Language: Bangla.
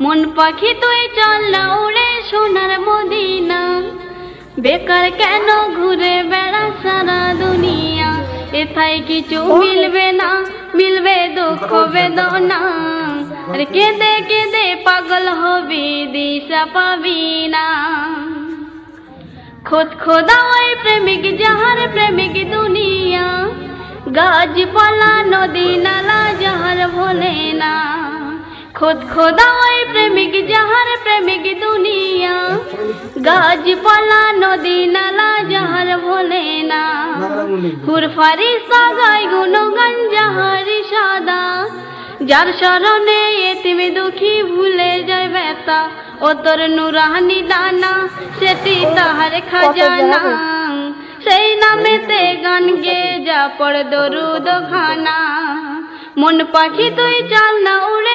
মন পাখি তুই চল না উড়ে সোনার মদিনা, বেকার কেন ঘুরে বেড়া সারা দুনিয়া। এথায় কিছু মিলবে না, মিলবে দুঃখ বেদনা, আর কেঁদে কেঁদে পাগল হবি দিশা পাবি না। খোদ খোদা ওই প্রেমিক যাহার প্রেমিক দুনিয়া, গাছপালা নদী নালা যাহার ভোলে না। খোদ খোদা ওই প্রেমিক যাহার প্রেমিক দুনিয়া, গাছপালা নদী নালা যাহার ভোলে না। হুরফারি সাগাই গুণগান যাহারি সাদা, যার স্মরণে এতিম দুঃখী ভুলে যায় ব্যথা। ও তোর নুরানি দানা সেটি তাহার খাজানা, সেই নামেতে গান গে যা পড় দরুদ খানা। মন পাখি তুই চল না উড়ে